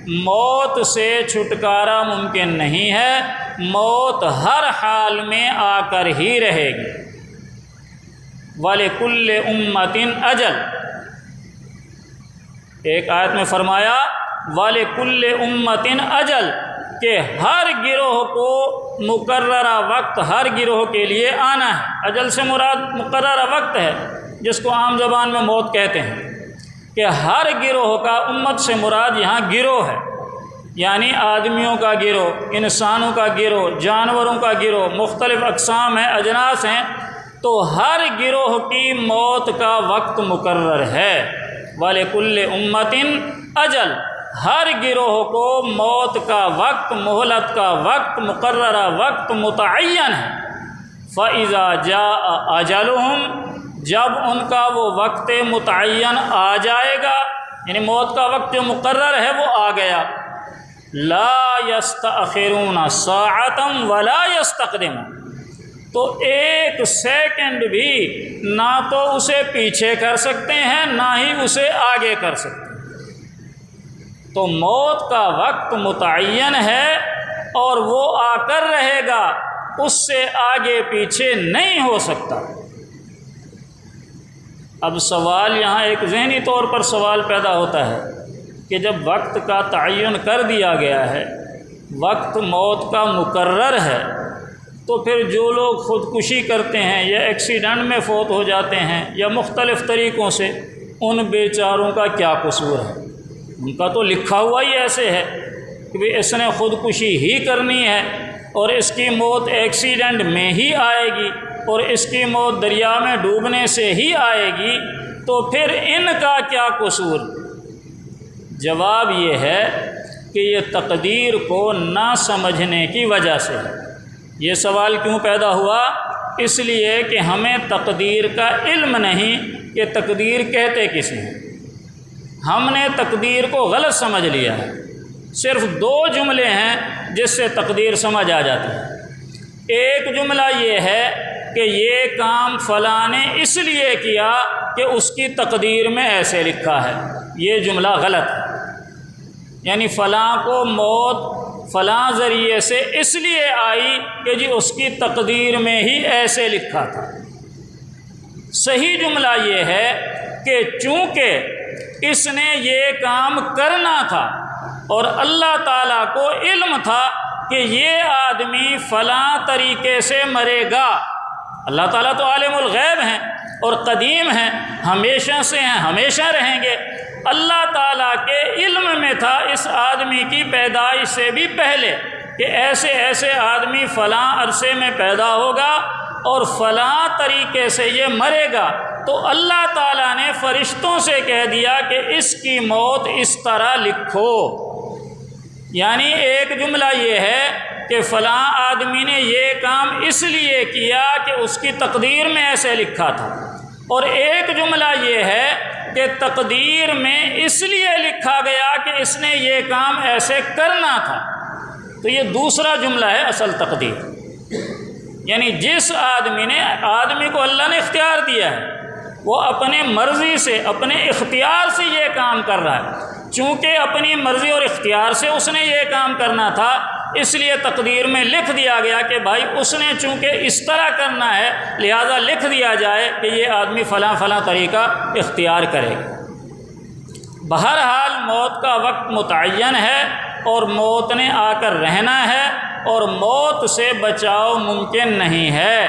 موت سے چھٹکارا ممکن نہیں ہے، موت ہر حال میں آ کر ہی رہے گی۔ وَلِكُلِّ أُمَّةٍ أَجَلٌ، ایک آیت میں فرمایا وَلِكُلِّ أُمَّةٍ أَجَلٌ، کہ ہر گروہ کو مقررہ وقت ہر گروہ کے لیے آنا ہے۔ اجل سے مراد مقررہ وقت ہے، جس کو عام زبان میں موت کہتے ہیں، کہ ہر گروہ کا، امت سے مراد یہاں گروہ ہے، یعنی آدمیوں کا گروہ، انسانوں کا گروہ، جانوروں کا گروہ، مختلف اقسام ہیں، اجناس ہیں، تو ہر گروہ کی موت کا وقت مقرر ہے۔ وَلِكُلِّ أُمَّةٍ أَجَلٌ، ہر گروہ کو موت کا وقت، مہلت کا وقت، مقررہ وقت متعین ہے۔ فَإِذَا جَاءَ أَجَلُهُمْ، جب ان کا وہ وقت متعین آ جائے گا، یعنی موت کا وقت جو مقرر ہے وہ آ گیا، لا يستأخرون ساعة ولا يستقدمون، تو ایک سیکنڈ بھی نہ تو اسے پیچھے کر سکتے ہیں نہ ہی اسے آگے کر سکتے ہیں۔ تو موت کا وقت متعین ہے اور وہ آ کر رہے گا، اس سے آگے پیچھے نہیں ہو سکتا۔ اب سوال یہاں ایک ذہنی طور پر سوال پیدا ہوتا ہے کہ جب وقت کا تعین کر دیا گیا ہے، وقت موت کا مقرر ہے، تو پھر جو لوگ خودکشی کرتے ہیں یا ایکسیڈنٹ میں فوت ہو جاتے ہیں یا مختلف طریقوں سے، ان بیچاروں کا کیا قصور ہے؟ ان کا تو لکھا ہوا ہی ایسے ہے کہ اس نے خودکشی ہی کرنی ہے اور اس کی موت ایکسیڈنٹ میں ہی آئے گی اور اس کی موت دریا میں ڈوبنے سے ہی آئے گی، تو پھر ان کا کیا قصور؟ جواب یہ ہے کہ یہ تقدیر کو نہ سمجھنے کی وجہ سے ہے۔ یہ سوال کیوں پیدا ہوا؟ اس لیے کہ ہمیں تقدیر کا علم نہیں کہ تقدیر کہتے کسے ہیں۔ ہم نے تقدیر کو غلط سمجھ لیا ہے۔ صرف دو جملے ہیں جس سے تقدیر سمجھ آ جاتی ہے۔ ایک جملہ یہ ہے کہ یہ کام فلاں نے اس لیے کیا کہ اس کی تقدیر میں ایسے لکھا ہے، یہ جملہ غلط ہے۔ یعنی فلاں کو موت فلاں ذریعے سے اس لیے آئی کہ جی اس کی تقدیر میں ہی ایسے لکھا تھا۔ صحیح جملہ یہ ہے کہ چونکہ اس نے یہ کام کرنا تھا اور اللہ تعالیٰ کو علم تھا کہ یہ آدمی فلاں طریقے سے مرے گا۔ اللہ تعالیٰ تو عالم الغیب ہیں اور قدیم ہیں، ہمیشہ سے ہیں، ہمیشہ رہیں گے۔ اللہ تعالیٰ کے علم میں تھا اس آدمی کی پیدائش سے بھی پہلے کہ ایسے ایسے آدمی فلاں عرصے میں پیدا ہوگا اور فلاں طریقے سے یہ مرے گا، تو اللہ تعالیٰ نے فرشتوں سے کہہ دیا کہ اس کی موت اس طرح لکھو۔ یعنی ایک جملہ یہ ہے کہ فلاں آدمی نے یہ کام اس لیے کیا کہ اس کی تقدیر میں ایسے لکھا تھا، اور ایک جملہ یہ ہے کہ تقدیر میں اس لیے لکھا گیا کہ اس نے یہ کام ایسے کرنا تھا۔ تو یہ دوسرا جملہ ہے اصل تقدیر۔ یعنی جس آدمی کو اللہ نے اختیار دیا ہے، وہ اپنے مرضی سے، اپنے اختیار سے یہ کام کر رہا ہے۔ چونکہ اپنی مرضی اور اختیار سے اس نے یہ کام کرنا تھا، اس لیے تقدیر میں لکھ دیا گیا کہ بھائی اس نے چونکہ اس طرح کرنا ہے، لہذا لکھ دیا جائے کہ یہ آدمی فلاں فلاں طریقہ اختیار کرے گا۔ بہرحال موت کا وقت متعین ہے اور موت نے آ کر رہنا ہے، اور موت سے بچاؤ ممکن نہیں ہے۔